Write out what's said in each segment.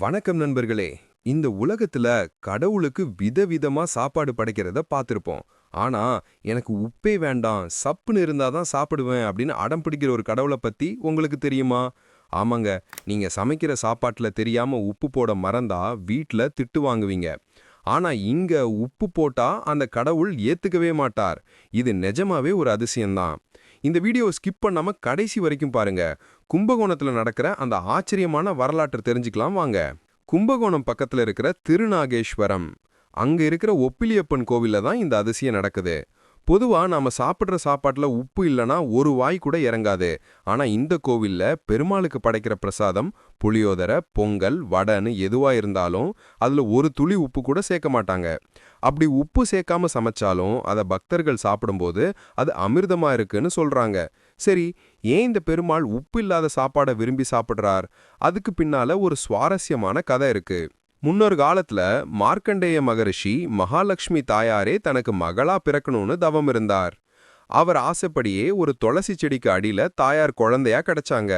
வணக்கம் நண்பர்களே. இந்த உலகத்துல கடவுளுக்கு விதவிதமா சாப்பாடு படைக்கிறத பார்த்திருப்போம். ஆனா எனக்கு உப்பே வேண்டாம், சப்புன்னு இருந்தாதான் சாப்பிடுவேன் அப்படின்னு அடம் பிடிக்கிற ஒரு கடவுளை பத்தி உங்களுக்கு தெரியுமா? ஆமாங்க, நீங்க சமைக்கிற சாப்பாட்டுல தெரியாம உப்பு போட மறந்தா வீட்ல திட்டு வாங்குவீங்க. ஆனா இங்க உப்பு போட்டா அந்த கடவுள் ஏத்துக்கவே மாட்டார். இது நிஜமாவே ஒரு அதிசயம்தான். இந்த வீடியோ ஸ்கிப் பண்ணாம கடைசி வரைக்கும் பாருங்க. கும்பகோணத்துல நடக்கிற அந்த ஆச்சரியமான வரலாற்றை தெரிஞ்சுக்கலாம் வாங்க. கும்பகோணம் பக்கத்துல இருக்கிற திருநாகேஸ்வரம், அங்க இருக்கிற ஒப்பிலியப்பன் கோவில்ல தான் இந்த அதிசயம் நடக்குது. பொதுவா நாம சாப்பிடுற சாப்பாட்டுல உப்பு இல்லனா ஒரு வாய் கூட இறங்காது. ஆனா இந்த கோவில்ல பெருமாளுக்கு படைக்கிற பிரசாதம் புளியோதரை, பொங்கல், வடைன்னு எதுவா இருந்தாலும் அதுல ஒரு துளி உப்பு கூட சேர்க்க மாட்டாங்க. அப்படி உப்பு சேர்க்காம சமைச்சாலும் அத பக்தர்கள் சாப்பிடும்போது அது அமிர்தமா இருக்குன்னு சொல்றாங்க. சரி, ஏன் இந்த பெருமாள் உப்பு இல்லாத சாப்பாடை விரும்பி சாப்பிடுறார்? அதுக்கு பின்னால ஒரு சுவாரஸ்யமான கதை இருக்கு. முன்னொரு காலத்துல மார்க்கண்டேய மகரிஷி மகாலட்சுமி தாயாரே தனக்கு மகளா பிறக்கணும்னு தவம் இருந்தார். அவர் ஆசைப்படியே ஒரு துளசி செடிக்கு அடியில தாயார் குழந்தையா கிடைச்சாங்க.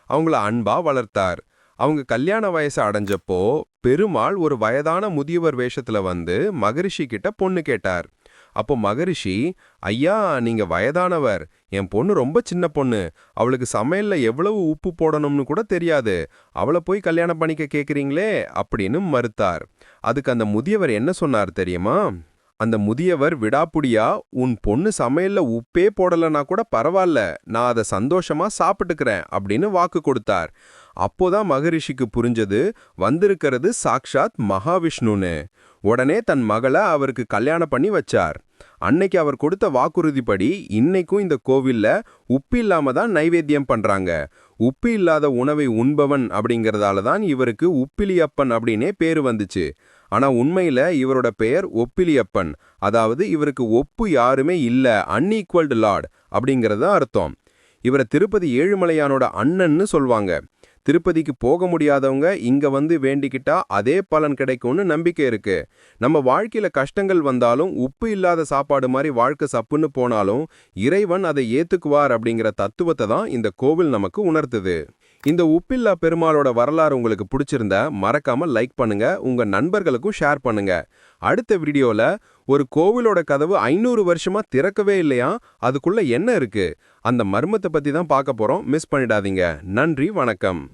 அவங்கள அன்பா வளர்த்தார். அவங்க கல்யாண வயசு அடைஞ்சப்போ பெருமாள் ஒரு வயதான முதியவர் வேஷத்துல வந்து மகரிஷி கிட்ட பொண்ணு கேட்டார். அப்போ மகரிஷி, ஐயா, நீங்க வயதானவர், என் பொண்ணு ரொம்ப சின்ன பொண்ணு, அவளுக்கு சமையல்ல எவ்வளவு உப்பு போடணும்னு கூட தெரியாது, அவளை போய் கல்யாணம் பண்ணிக்க கேக்குறீங்களே அப்படின்னு மறுத்தார். அதுக்கு அந்த முதியவர் என்ன சொன்னார் தெரியுமா? அந்த முதியவர் விடாப்புடியா, உன் பொண்ணு சமையல்ல உப்பே போடலனா கூட பரவாயில்ல, நான் அதை சந்தோஷமா சாப்பிட்டுக்கிறேன் அப்படின்னு வாக்கு கொடுத்தார். அப்போதான் மகரிஷிக்கு புரிஞ்சது, வந்திருக்கிறது சாக்ஷாத் மகாவிஷ்ணுன்னு. உடனே தன் மகளை அவருக்கு கல்யாணம் பண்ணி வச்சார். அன்னைக்கு அவர் கொடுத்த வாக்குறுதிப்படி இன்னைக்கும் இந்த கோவில்ல உப்பு இல்லாம தான் நைவேத்தியம் பண்றாங்க. உப்பு இல்லாத உணவை உண்பவன் அப்படிங்கறதால தான் இவருக்கு உப்பிலியப்பன் அப்படின்னே பேரு வந்துச்சு. ஆனா உண்மையில இவரோட பெயர் ஒப்பிலியப்பன். அதாவது இவருக்கு ஒப்பு யாருமே இல்ல, அன்ஈக்குவல்டு லார்ட் அப்படிங்கறது அர்த்தம். இவரை திருப்பதி ஏழுமலையானோட அண்ணன்னு சொல்வாங்க. திருப்பதிக்கு போக முடியாதவங்க இங்க வந்து வேண்டிக்கிட்டா அதே பலன் கிடைக்கும்னு நம்பிக்கை இருக்கு. நம்ம வாழ்க்கையில கஷ்டங்கள் வந்தாலும் உப்பு இல்லாத சாப்பாடு மாதிரி வாழ்க்கை சப்புன்னு போனாலும் இறைவன் அதை ஏத்துக்குவார் அப்படிங்கிற தத்துவத்தை தான் இந்த கோவில் நமக்கு உணர்த்துது. இந்த உப்பில்லா பெருமாளோட வரலாறு உங்களுக்கு பிடிச்சிருந்தா மறக்காம லைக் பண்ணுங்க, உங்க நண்பர்களுக்கும் ஷேர் பண்ணுங்க. அடுத்த வீடியோல ஒரு கோவிலோட கதவு 500 வருஷமா திறக்கவே இல்லையா, அதுக்குள்ள என்ன இருக்கு, அந்த மர்மத்தை பத்தி தான் பார்க்க போறோம். மிஸ் பண்ணிடாதீங்க. நன்றி, வணக்கம்.